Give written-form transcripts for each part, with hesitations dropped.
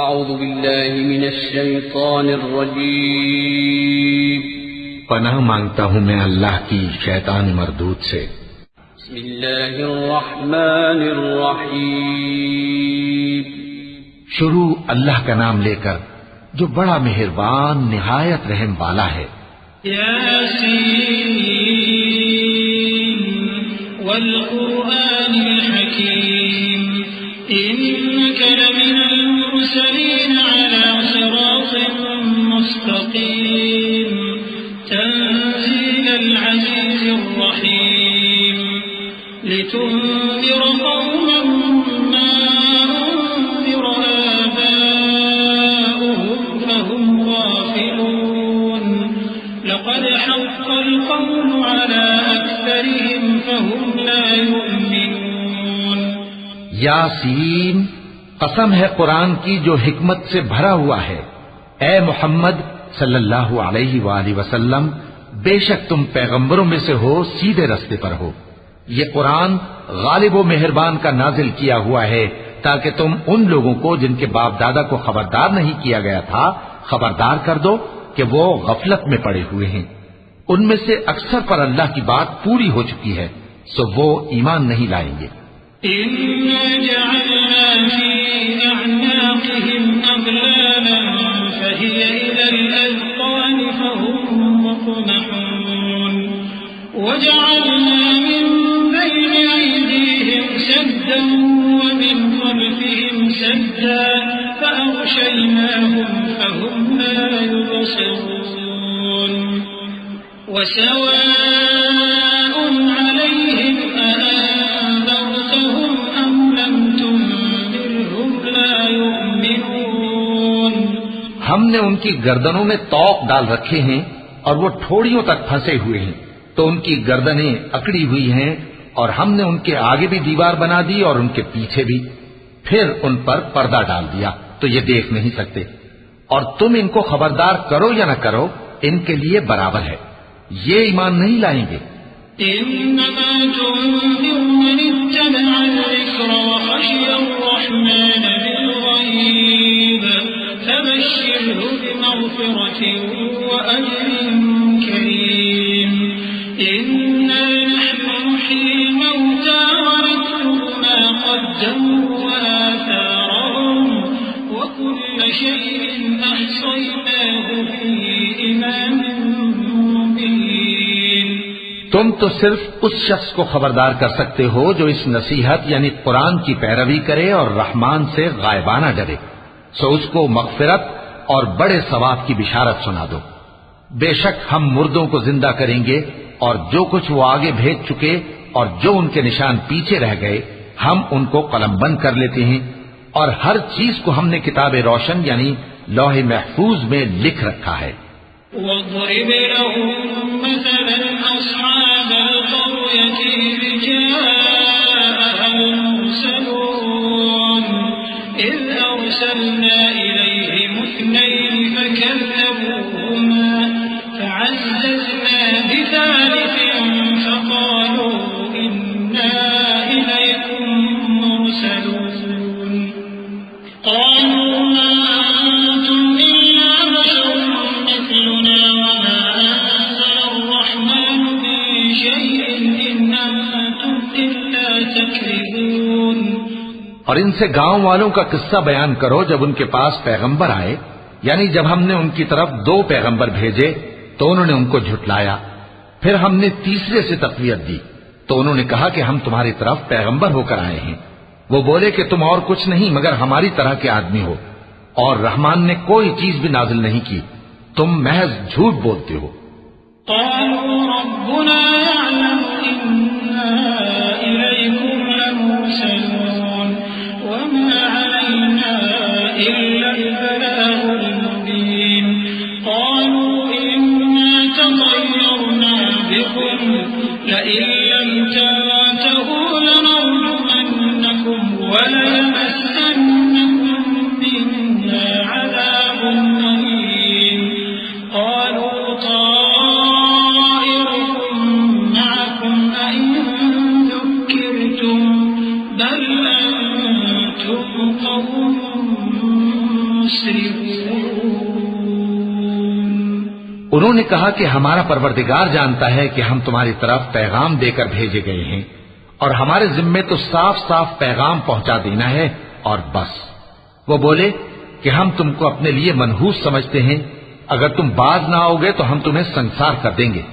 اعوذ باللہ من الشیطان الرجیم پناہ مانگتا ہوں میں اللہ کی شیطان مردود سے۔ بسم اللہ الرحمن الرحیم شروع اللہ کا نام لے کر جو بڑا مہربان نہایت رحم والا ہے۔ یاسین والقرآن الحکیم انک لمن المرسلین علی صراط مستقیم تنزیل العزیز الرحیم لتنذر قوما ما انذر آباؤهم فهم غافلون لقد حق القول على أكثرهم فهم لا يؤمنون۔ یاسین، قسم ہے قرآن کی جو حکمت سے بھرا ہوا ہے۔ اے محمد صلی اللہ علیہ وآلہ وسلم، بے شک تم پیغمبروں میں سے ہو، سیدھے رستے پر ہو۔ یہ قرآن غالب و مہربان کا نازل کیا ہوا ہے تاکہ تم ان لوگوں کو جن کے باپ دادا کو خبردار نہیں کیا گیا تھا خبردار کر دو کہ وہ غفلت میں پڑے ہوئے ہیں۔ ان میں سے اکثر پر اللہ کی بات پوری ہو چکی ہے، سو وہ ایمان نہیں لائیں گے۔ إِنَّا جَعَلْنَا فِي أَعْنَاقِهِمْ أَغْلَالًا فَهِيَ إِلَى الْأَذْقَانِ فَهُمْ مُقْمَحُونَ وَجَعَلْنَا مِنْ بَيْنِ أَيْدِيهِمْ سَدًّا وَمِنْ خَلْفِهِمْ سَدًّا فَأَغْشَيْنَاهُمْ فَهُمْ لَا يُبْصِرُونَ وَسَوَاءٌ عَلَيْهِمْ أَأَنذَرْتَهُمْ أَمْ لَمْ تُنذِرْهُمْ لَا يُؤْمِنُونَ۔ ہم نے ان کی گردنوں میں طوق ڈال رکھے ہیں اور وہ ٹھوڑیوں تک پھنسے ہوئے ہیں، تو ان کی گردنیں اکڑی ہوئی ہیں، اور ہم نے ان کے آگے بھی دیوار بنا دی اور ان کے پیچھے بھی، پھر ان پر پردہ ڈال دیا تو یہ دیکھ نہیں سکتے۔ اور تم ان کو خبردار کرو یا نہ کرو، ان کے لیے برابر ہے، یہ ایمان نہیں لائیں گے۔ إنما تنذر من اتبع الذكر وخشي الرحمن بالغيب فبشره بمغفرة وأجر كريم إنا نحن نحيي الموتى ونكتب ما قدموا وآثارهم وكل شيء أحصيناه في إمام مبين۔ تم تو صرف اس شخص کو خبردار کر سکتے ہو جو اس نصیحت یعنی قرآن کی پیروی کرے اور رحمان سے غائبانہ ڈرے، سو اس کو مغفرت اور بڑے ثواب کی بشارت سنا دو۔ بے شک ہم مردوں کو زندہ کریں گے، اور جو کچھ وہ آگے بھیج چکے اور جو ان کے نشان پیچھے رہ گئے ہم ان کو قلم بند کر لیتے ہیں، اور ہر چیز کو ہم نے کتاب روشن یعنی لوح محفوظ میں لکھ رکھا ہے۔ واضرب لهم مثلا أصحاب القرية إذ جاءها المرسلون إذ أرسلنا إليهم اثنين فكذبوهما فعززنا بثالث فقالوا إنا إليكم مرسلون قالوا ما أنتم إلا بشر مثلنا وما أنزل الرحمن من شيء إن أنتم إلا تكذبون۔ اور ان سے گاؤں والوں کا قصہ بیان کرو جب ان کے پاس پیغمبر آئے، یعنی جب ہم نے ان کی طرف 2 پیغمبر بھیجے تو انہوں نے ان کو جھٹلایا، پھر ہم نے تیسرے سے تقویت دی تو انہوں نے کہا کہ ہم تمہاری طرف پیغمبر ہو کر آئے ہیں۔ وہ بولے کہ تم اور کچھ نہیں مگر ہماری طرح کے آدمی ہو، اور رحمان نے کوئی چیز بھی نازل نہیں کی، تم محض جھوٹ بولتے ہو۔ قالوا ربنا يعلم إنا إليكم لمرسلون وما علينا إلا البلاغ المبين قالوا إنا تطيرنا بكم لئن لم تنتهوا لنرجمنكم وليمسنكم منا عذاب أليم قالوا طائركم معكم أئن ذكرتم بل أنتم قوم مسرفون انہوں نے کہا کہ ہمارا پروردگار جانتا ہے کہ ہم تمہاری طرف پیغام دے کر بھیجے گئے ہیں اور ہمارے ذمے تو صاف صاف پیغام پہنچا دینا ہے اور بس۔ وہ بولے کہ ہم تم کو اپنے لیے منحوس سمجھتے ہیں، اگر تم باز نہ آؤ گے تو ہم تمہیں سنسار کر دیں گے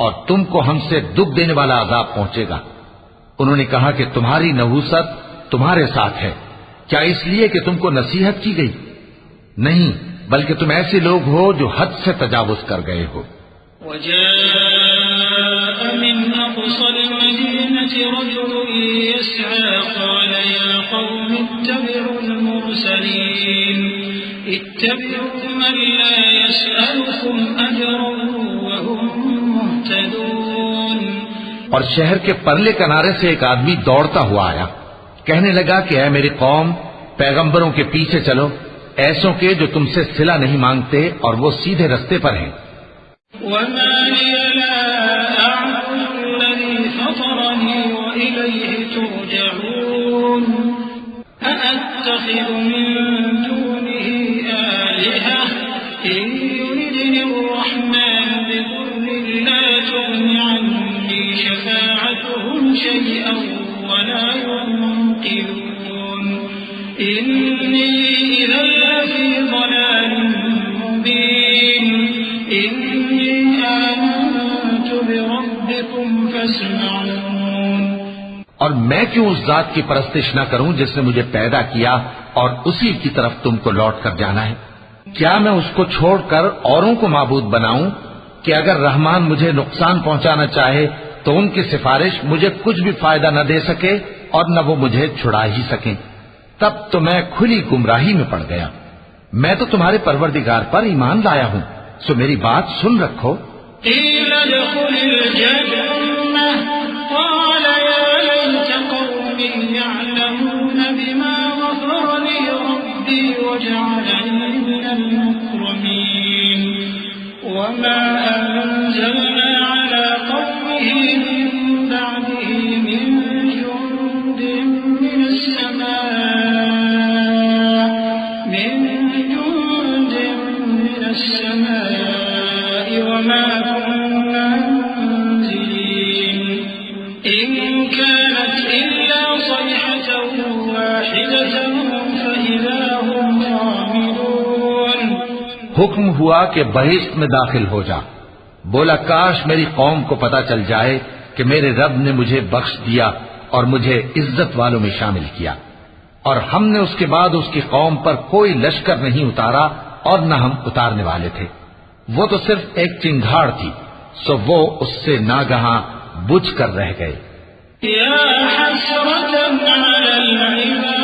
اور تم کو ہم سے دکھ دینے والا عذاب پہنچے گا۔ انہوں نے کہا کہ تمہاری نحوست تمہارے ساتھ ہے، کیا اس لیے کہ تم کو نصیحت کی گئی؟ نہیں، بلکہ تم ایسے لوگ ہو جو حد سے تجاوز کر گئے ہو۔ وجاء من أقصى المدينة رجل يسعى قال يا قوم اتبعوا المرسلين اتبعوا من لا يسألكم أجرا وهم مهتدون۔ اور شہر کے پرلے کنارے سے ایک آدمی دوڑتا ہوا آیا، کہنے لگا کہ اے میری قوم، پیغمبروں کے پیچھے چلو، ایسوں کے جو تم سے صلہ نہیں مانگتے اور وہ سیدھے رستے پر ہیں۔ وما لي لا أعبد الذي فطرني وإليه ترجعون أأتخذ من دونه آلهة إن يردني الرحمن بضر لا تغن عني شفاعتهم شيئا ولا ينقذون إني إذا لفي ضلال مبين إني آمنت بربكم فاسمعون۔ اور میں کیوں اس ذات کی پرستش نہ کروں جس نے مجھے پیدا کیا اور اسی کی طرف تم کو لوٹ کر جانا ہے؟ کیا میں اس کو چھوڑ کر اوروں کو معبود بناؤں کہ اگر رحمان مجھے نقصان پہنچانا چاہے تو ان کی سفارش مجھے کچھ بھی فائدہ نہ دے سکے اور نہ وہ مجھے چھڑا ہی سکیں؟ تب تو میں کھلی گمراہی میں پڑ گیا۔ میں تو تمہارے پروردگار پر ایمان لایا ہوں، سو میری بات سن رکھو۔ قيل ادخل الجنة قال يا ليت قومي يعلمون بما غفر لي ربي وجعلني من المكرمين وما أنزلنا على قومه من بعده من جند من السماء وما كنا منزلين إن كانت إلا صيحة واحدة فإذا هم خامدون۔ حکم ہوا کہ بہشت میں داخل ہو جا۔ بولا کاش میری قوم کو پتا چل جائے کہ میرے رب نے مجھے بخش دیا اور مجھے عزت والوں میں شامل کیا، اور ہم نے اس کے بعد اس کی قوم پر کوئی لشکر نہیں اتارا اور نہ ہم اتارنے والے تھے۔ وہ تو صرف ایک چنگھاڑ تھی، سو وہ اس سے ناگہاں بجھ کر رہ گئے۔ يا حسرة على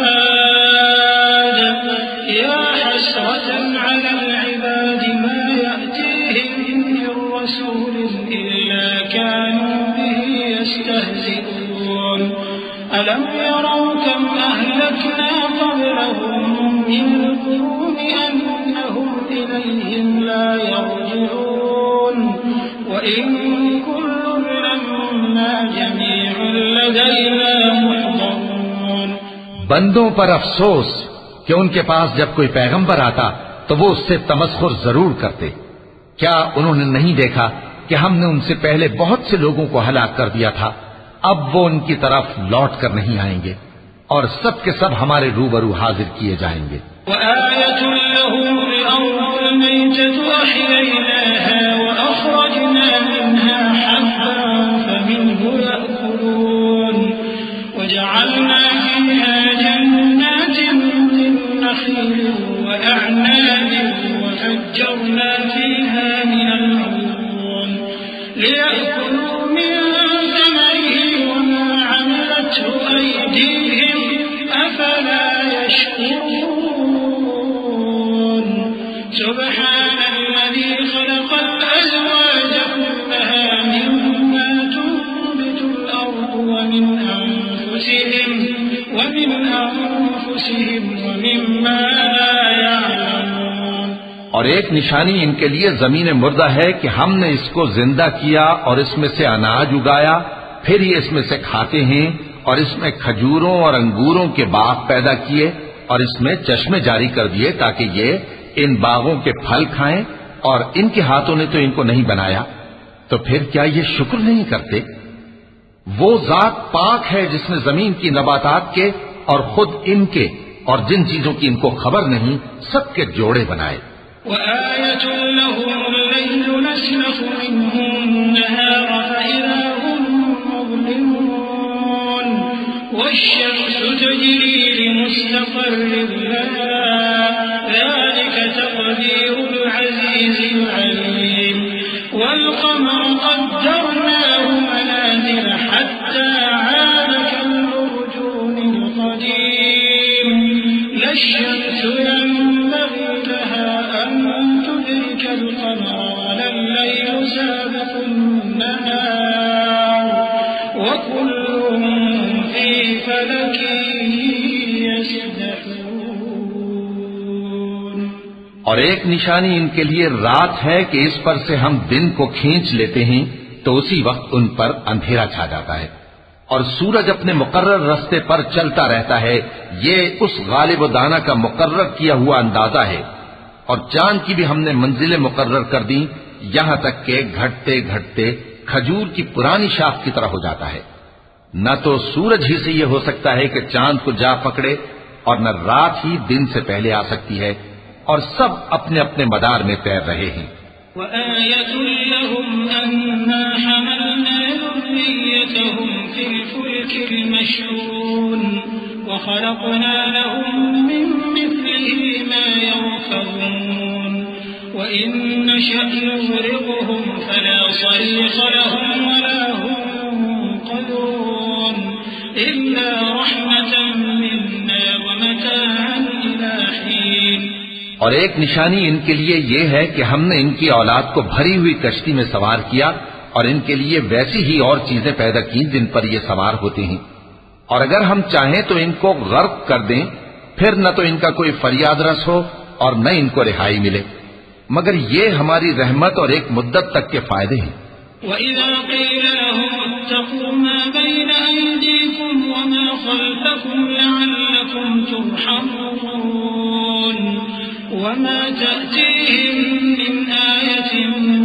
العباد يا حسرة على العباد ما يأتيهم من رسول إلا كانوا به يستهزئون ألم يروا كم أهلكنا قبلهم من القرون أنهم إليهم لا يرجعون وإن كل لما جميع لدينا محضرون۔ بندوں پر افسوس کہ ان کے پاس جب کوئی پیغمبر آتا تو وہ اس سے تمسخر ضرور کرتے۔ کیا انہوں نے نہیں دیکھا کہ ہم نے ان سے پہلے بہت سے لوگوں کو ہلاک کر دیا تھا؟ اب وہ ان کی طرف لوٹ کر نہیں آئیں گے اور سب کے سب ہمارے روبرو حاضر کیے جائیں گے۔ وآية لهم الأرض الميتة أحييناها وأخرجنا منها حبا فمنه يأكلون وجعلنا فيها جنات من نخيل وأعناب وفجرنا فيها من العيون ليأكلوا من ثمره وما عملته أيديهم أفلا يشكرون سبحان الذي خلق الأزواج كلها مما تنبت الأرض ومن أنفسهم ومما لا يعلمون۔ اور ایک نشانی ان کے لیے زمین مردہ ہے کہ ہم نے اس کو زندہ کیا اور اس میں سے اناج اگایا، پھر یہ اس میں سے کھاتے ہیں، اور اس میں کھجوروں اور انگوروں کے باغ پیدا کیے اور اس میں چشمے جاری کر دیے تاکہ یہ ان باغوں کے پھل کھائیں، اور ان کے ہاتھوں نے تو ان کو نہیں بنایا، تو پھر کیا یہ شکر نہیں کرتے؟ وہ ذات پاک ہے جس نے زمین کی نباتات کے اور خود ان کے اور جن چیزوں کی ان کو خبر نہیں سب کے جوڑے بنائے۔ وآية لهم الليل نسلخ منه النهار فإذا هم مظلمون والشمس تجري لمستقر لها ذلك تقدير العزيز العليم والقمر قدرناه منازل حتى عاد كالأرجون القديم لا الشمس ينبغي لها أن تدرك القمر ولا الليل سابق النهار وكل في فلك يسبحون۔ اور ایک نشانی ان کے لیے رات ہے کہ اس پر سے ہم دن کو کھینچ لیتے ہیں تو اسی وقت ان پر اندھیرا چھا جاتا ہے، اور سورج اپنے مقرر راستے پر چلتا رہتا ہے، یہ اس غالب و دانا کا مقرر کیا ہوا اندازہ ہے۔ اور چاند کی بھی ہم نے منزلیں مقرر کر دی، یہاں تک کہ گھٹتے گھٹتے کھجور کی پرانی شاخ کی طرح ہو جاتا ہے۔ نہ تو سورج ہی سے یہ ہو سکتا ہے کہ چاند کو جا پکڑے، اور نہ رات ہی دن سے پہلے آ سکتی ہے، اور سب اپنے اپنے مدار میں تیر رہے ہیں۔ وآية لهم أنا حملنا ذريتهم في الفلك المشحون وخلقنا لهم من مثله ما يركبون وإن نشأ نغرقهم فلا صريخ لهم ولا هم ينقذون إلا رحمة منا ومتاعا إلى حين۔ اور ایک نشانی ان کے لیے یہ ہے کہ ہم نے ان کی اولاد کو بھری ہوئی کشتی میں سوار کیا، اور ان کے لیے ویسی ہی اور چیزیں پیدا کی جن پر یہ سوار ہوتے ہیں، اور اگر ہم چاہیں تو ان کو غرق کر دیں، پھر نہ تو ان کا کوئی فریاد رس ہو اور نہ ان کو رہائی ملے، مگر یہ ہماری رحمت اور ایک مدت تک کے فائدے ہیں۔ وَإِذَا قِيلَ لَهُمُ اتَّقُوا مَا بَيْنَ أَيْدِيكُمْ وَمَا خَلْفَكُمْ لَعَلَّكُمْ تُرْحَمُونَ وَمَا تَأْتِيهِمْ مِنْ آيَةٍ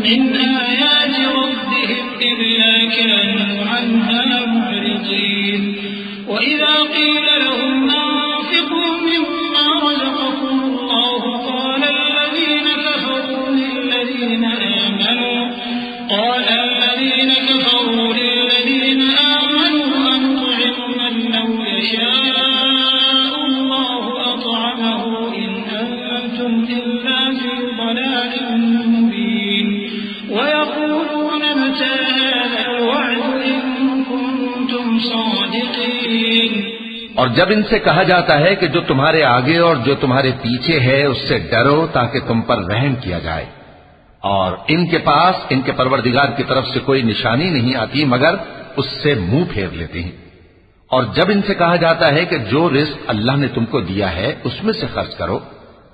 مِنْ آيَاتِ رَبِّهِمْ إِلَّا كَانُوا عَنْهَا مُعْرِضِينَ وَإِذَا قِيلَ لَهُمْ أَنفِقُوا مِمَّا رَزَقَكُمُ اللَّهُ قَالَ الَّذِينَ كَفَرُوا لِلَّذِينَ آمَنُوا أَنُطْعِمُ مَن لَّوْ يَشَاءُ اللَّهُ أَطْعَمَهُ إِنْ أَنتُمْ إِلَّا فِي ضَلَالٍ مُّبِينٍ وَيَقُولُونَ مَتَىٰ هَٰذَا الْوَعْدُ إِن كُنتُمْ صَادِقِينَ۔ اور جب ان سے کہا جاتا ہے کہ جو تمہارے آگے اور جو تمہارے پیچھے ہے اس سے ڈرو تاکہ تم پر رحم کیا جائے، اور ان کے پاس ان کے پروردگار کی طرف سے کوئی نشانی نہیں آتی مگر اس سے منہ پھیر لیتے ہیں، اور جب ان سے کہا جاتا ہے کہ جو رزق اللہ نے تم کو دیا ہے اس میں سے خرچ کرو،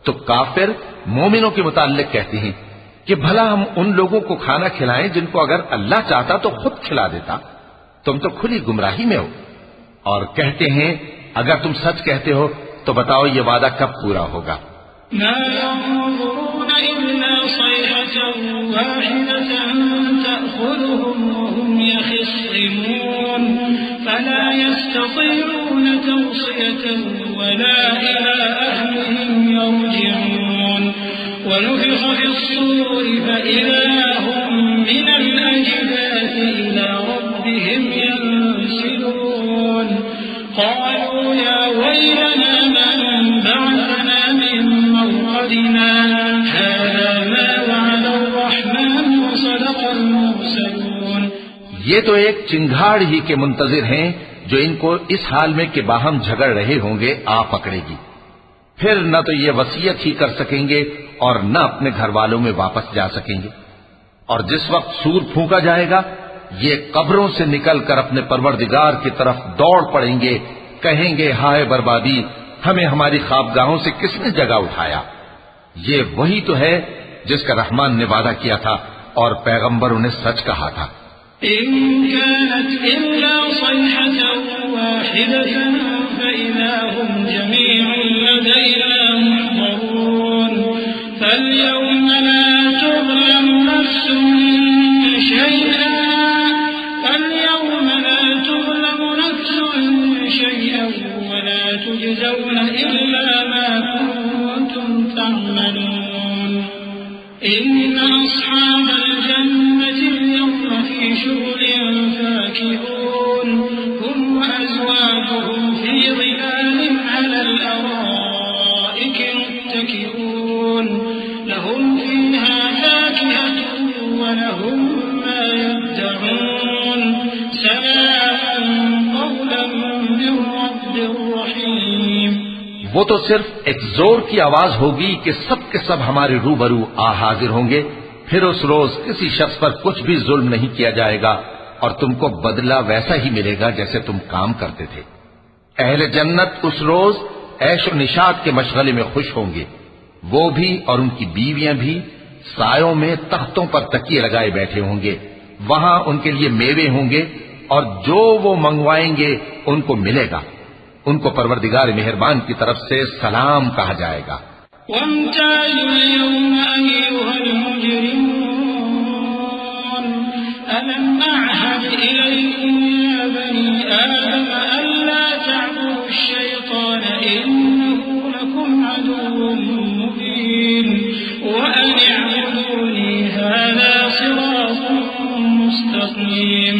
تو کافر مومنوں کے متعلق کہتے ہیں کہ بھلا ہم ان لوگوں کو کھانا کھلائیں جن کو اگر اللہ چاہتا تو خود کھلا دیتا، تم تو کھلی گمراہی میں ہو۔ اور کہتے ہیں اگر تم سچ کہتے ہو تو بتاؤ یہ وعدہ کب پورا ہوگا؟ ما ينظرون إلا صيحة واحدة تأخذهم وهم يخصمون فلا يستطيعون توصية ولا إلى أهلهم يرجعون ونفخ في الصور فإذا هم من الأجداث إلى ربهم ينسلون قالوا يا ويلنا من بعثنا من مرقدنا هذا ما وعد الرحمن وصدق المرسلون۔ یہ تو ایک چنگھاڑ ہی کے منتظر ہیں جو ان کو اس حال میں کہ باہم جھگڑ رہے ہوں گے آ پکڑے گی، پھر نہ تو یہ وصیت ہی کر سکیں گے اور نہ اپنے گھر والوں میں واپس جا سکیں گے، اور جس وقت سور پھونکا جائے گا یہ قبروں سے نکل کر اپنے پروردگار کی طرف دوڑ پڑیں گے، کہیں گے ہائے بربادی، ہمیں ہماری خوابگاہوں سے کس نے جگہ اٹھایا۔ یہ وہی تو ہے جس کا رحمان نے وعدہ کیا تھا اور پیغمبروں نے سچ کہا تھا۔ إن كانت إلا صيحة واحدة فإذا هم جميع لدينا محضرون فاليوم لا تظلم نفس شيئا ولا تجزون إلا ما كنتم تعملون إن أصحاب الجنة اليوم في شغل فاكهون هم وأزواجهم في ظلال على الأرائك متكئون لهم فيها فاكهة ولهم ما يدعون سلام قولا من رب رحيم. وہ تو صرف ایک زور کی آواز ہوگی کہ سب کے سب ہمارے روبرو آ حاضر ہوں گے. پھر اس روز کسی شخص پر کچھ بھی ظلم نہیں کیا جائے گا اور تم کو بدلہ ویسا ہی ملے گا جیسے تم کام کرتے تھے. اہل جنت اس روز عیش و نشاط کے مشغلے میں خوش ہوں گے. وہ بھی اور ان کی بیویاں بھی سایوں میں تختوں پر تکیے لگائے بیٹھے ہوں گے. وہاں ان کے لیے میوے ہوں گے اور جو وہ منگوائیں گے ان کو ملے گا. ان کو پروردگار مہربان کی طرف سے سلام کہا جائے گا. وامتازوا اليوم أيها المجرمون ألم أعهد إليكم يا بني آدم ألا تعبدوا الشيطان إنه لكم عدو مبين وأن اعبدوني هذا صراط مستقيم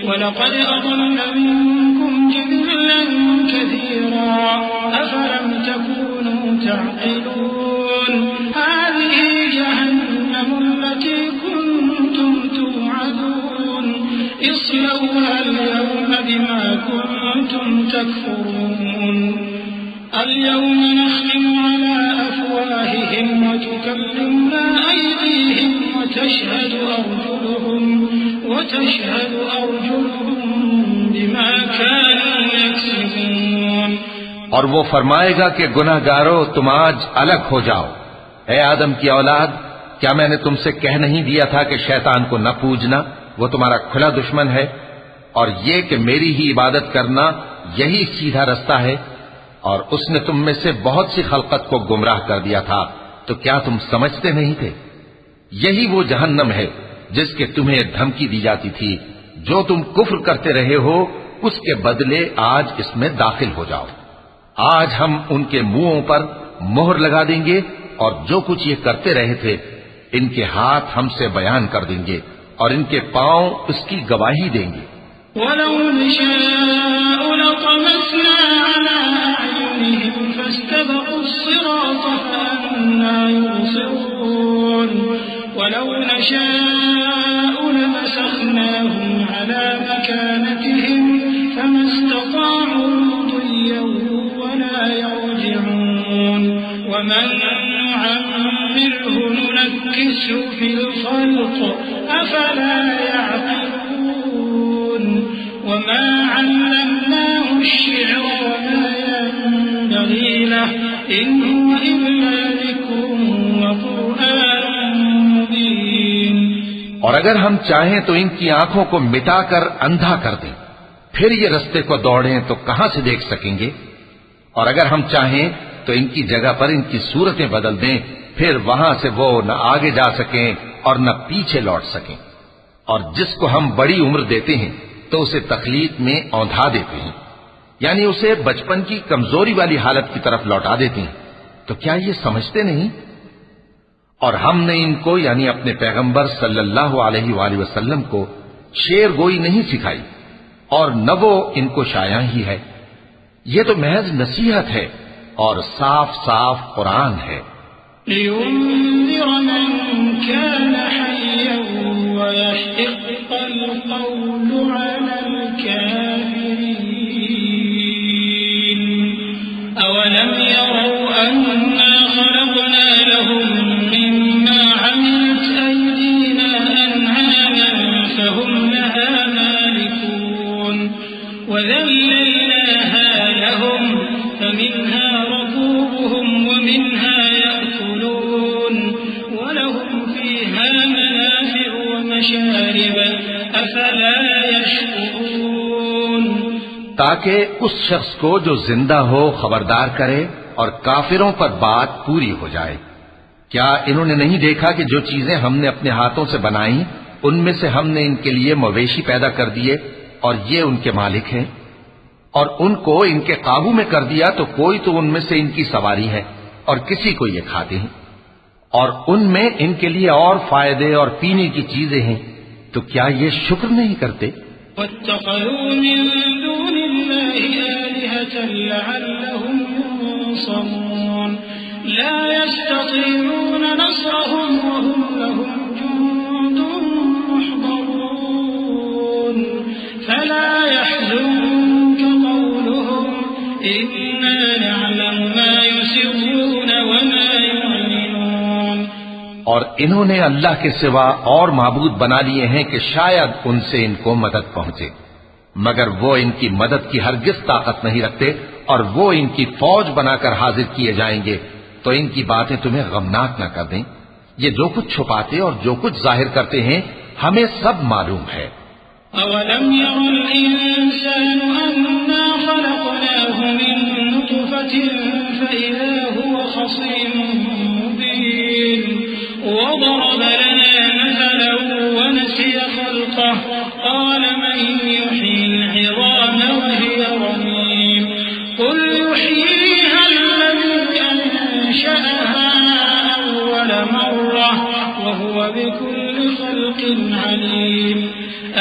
ولقد أضل منكم جبلا كثيرا أفلم تكونوا تعقلون هذه جهنم التي كنتم توعدون اصلوها اليوم بما كنتم تكفرون اليوم نختم على أفواههم وتكلمنا أيديهم وتشهد أرجلهم بما كانوا يكسبون. اور وہ فرمائے گا کہ گناہگارو تم آج الگ ہو جاؤ. اے آدم کی اولاد، کیا میں نے تم سے کہہ نہیں دیا تھا کہ شیطان کو نہ پوجنا، وہ تمہارا کھلا دشمن ہے، اور یہ کہ میری ہی عبادت کرنا یہی سیدھا رستہ ہے. اور اس نے تم میں سے بہت سی خلقت کو گمراہ کر دیا تھا، تو کیا تم سمجھتے نہیں تھے؟ یہی وہ جہنم ہے جس کے تمہیں دھمکی دی جاتی تھی. جو تم کفر کرتے رہے ہو اس کے بدلے آج اس میں داخل ہو جاؤ. آج ہم ان کے منہوں پر مہر لگا دیں گے اور جو کچھ یہ کرتے رہے تھے ان کے ہاتھ ہم سے بیان کر دیں گے اور ان کے پاؤں اس کی گواہی دیں گے. وَلَوْ نَشَاءُ لَطَمَسْنَا عَلَىٰ أَعْيُنِهِمْ فَاسْتَبَقُوا الصِّرَاطَ فَأَنَّىٰ يُبْصِرُونَ وَلَوْ نَشَاءُ لَمَسَخْنَاهُمْ عَلَىٰ مَكَانَتِهِمْ فَمَا اسْتَطَاعُوا مُضِيًّا وَلَا يَرْجِعُونَ وَمَن نُّعَمِّرْهُ نُنَكِّسْهُ فِي الْخَلْقِ أَفَلَا يَعْقِلُونَ وَمَا عَلَّمْنَاهُ الشِّعْرَ وَمَا يَنبَغِي لَهُ إِنْ هُوَ إِلَّا ذِكْرٌ وَقُرْآنٌ مُّبِينٌ. اور اگر ہم چاہیں تو ان کی آنکھوں کو مٹا کر اندھا کر دیں، پھر یہ رستے کو دوڑیں تو کہاں سے دیکھ سکیں گے؟ اور اگر ہم چاہیں تو ان کی جگہ پر ان کی صورتیں بدل دیں، پھر وہاں سے وہ نہ آگے جا سکیں اور نہ پیچھے لوٹ سکیں. اور جس کو ہم بڑی عمر دیتے ہیں تو اسے تخلیق میں اوندھا دیتے ہیں، یعنی اسے بچپن کی کمزوری والی حالت کی طرف لوٹا دیتے ہیں. تو کیا یہ سمجھتے نہیں؟ اور ہم نے ان کو یعنی اپنے پیغمبر صلی اللہ علیہ وآلہ وسلم کو شعر گوئی نہیں سکھائی اور نہ وہ ان کو شایع ہی ہے. یہ تو محض نصیحت ہے اور صاف صاف قرآن ہے. لِيُنذِرَ مَن كَانَ حَيًّا وَيَحِقَّ الْقَوْلُ عَلَى الْكَافِرِينَ أَوَلَمْ يَرَوْا أَنَّا خَلَقْنَا لَهُم مِّمَّا عَمِلَتْ أَيْدِينَا أَنْعَامًا فَهُمْ لَهَا مَالِكُونَ وَذَلَّلْنَاهَا لَهُمْ فَمِنْهَا رَكُوبُهُمْ وَمِنْهَا يَأْكُلُونَ وَلَهُمْ فِيهَا مَنَافِعُ وَمَشَارِبُ أَفَلَا يَشْكُرُونَ. تاکہ اس شخص کو جو زندہ ہو خبردار کرے اور کافروں پر بات پوری ہو جائے۔ کیا انہوں نے نہیں دیکھا کہ جو چیزیں ہم نے اپنے ہاتھوں سے بنائیں ان میں سے ہم نے ان کے لیے مویشی پیدا کر دیے اور یہ ان کے مالک ہیں، اور ان کو ان کے قابو میں کر دیا تو کوئی تو ان میں سے ان کی سواری ہے اور کسی کو یہ کھاتے ہیں، اور ان میں ان کے لیے اور فائدے اور پینے کی چیزیں ہیں، تو کیا یہ شکر نہیں کرتے؟ واتخذوا من دون الله آلهة لعلهم ينصرون لا يستطيعون نصرهم وهم لهم جند محضرون فلا يحزنك قولهم إنا نعلم ما يسرون وما يعلنون۔ اور انہوں نے اللہ کے سوا اور معبود بنا لیے ہیں کہ شاید ان سے ان کو مدد پہنچے، مگر وہ ان کی مدد کی ہرگز طاقت نہیں رکھتے، اور وہ ان کی فوج بنا کر حاضر کیے جائیں گے تو ان کی باتیں تمہیں غمناک نہ کر دیں۔ یہ جو کچھ چھپاتے اور جو کچھ ظاہر کرتے ہیں ہمیں سب معلوم ہے۔ أَوَلَمْ يَرَ الْإِنسَانُ أَنَّا خَلَقْنَاهُ مِن نُّطْفَةٍ فَإِذَا هُوَ خَصِيمٌ مُّبِينٌ وَضَرَبَ لَنَا مَثَلًا وَنَسِيَ خَلْقَهُ قَالَ مَن يُحْيِي الْعِظَامَ وَهِيَ رَمِيمٌ قُلْ يُحْيِيهَا الَّذِي أَنشَأَهَا أَوَّلَ مَرَّةٍ وَهُوَ بِكُلِّ خَلْقٍ عَلِيمٌ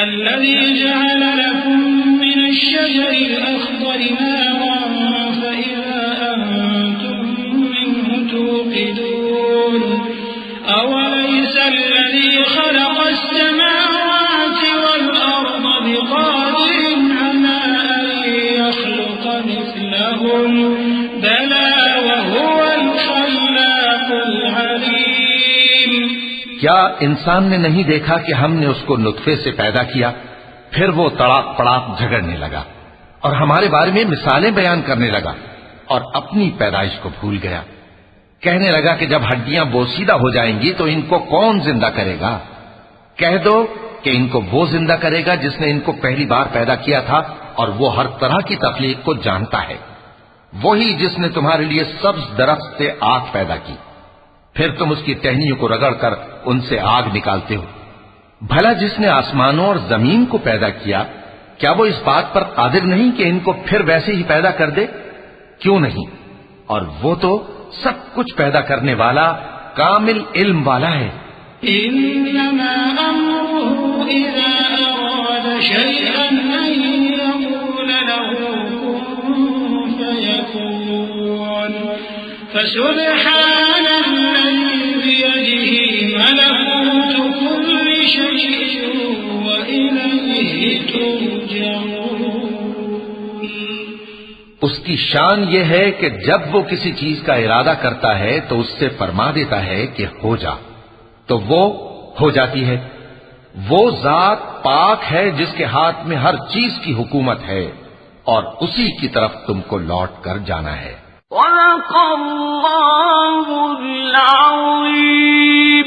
الذي جعل لكم من الشجر الأخضر نارا فإذا أنتم منه توقدون أوليس الذي خلق السماوات والأرض بقادر على أن يخلق مثلهم بلى وهو الخلاق العليم۔ کیا انسان نے نہیں دیکھا کہ ہم نے اس کو نطفے سے پیدا کیا، پھر وہ تڑاک پڑاک جھگڑنے لگا اور ہمارے بارے میں مثالیں بیان کرنے لگا اور اپنی پیدائش کو بھول گیا، کہنے لگا کہ جب ہڈیاں بوسیدہ ہو جائیں گی تو ان کو کون زندہ کرے گا؟ کہہ دو کہ ان کو وہ زندہ کرے گا جس نے ان کو پہلی بار پیدا کیا تھا، اور وہ ہر طرح کی تخلیق کو جانتا ہے، وہی جس نے تمہارے لیے سبز درخت سے آگ پیدا کی، پھر تم اس کی ٹہنیوں کو رگڑ کر ان سے آگ نکالتے ہو۔ بھلا جس نے آسمانوں اور زمین کو پیدا کیا، کیا وہ اس بات پر قادر نہیں کہ ان کو پھر ویسے ہی پیدا کر دے؟ کیوں نہیں؟ اور وہ تو سب کچھ پیدا کرنے والا کامل علم والا ہے۔ إنما أمره إذا أراد شيئا أن يقول له كن فيكون فسبحان الذي بيده ملكوت كل شيء وإليه ترجعون۔ اس کی شان یہ ہے کہ جب وہ کسی چیز کا ارادہ کرتا ہے تو اس سے فرما دیتا ہے کہ ہو جا، تو وہ ہو جاتی ہے۔ وہ ذات پاک ہے جس کے ہاتھ میں ہر چیز کی حکومت ہے، اور اسی کی طرف تم کو لوٹ کر جانا ہے۔ صدق اللہ العظیم۔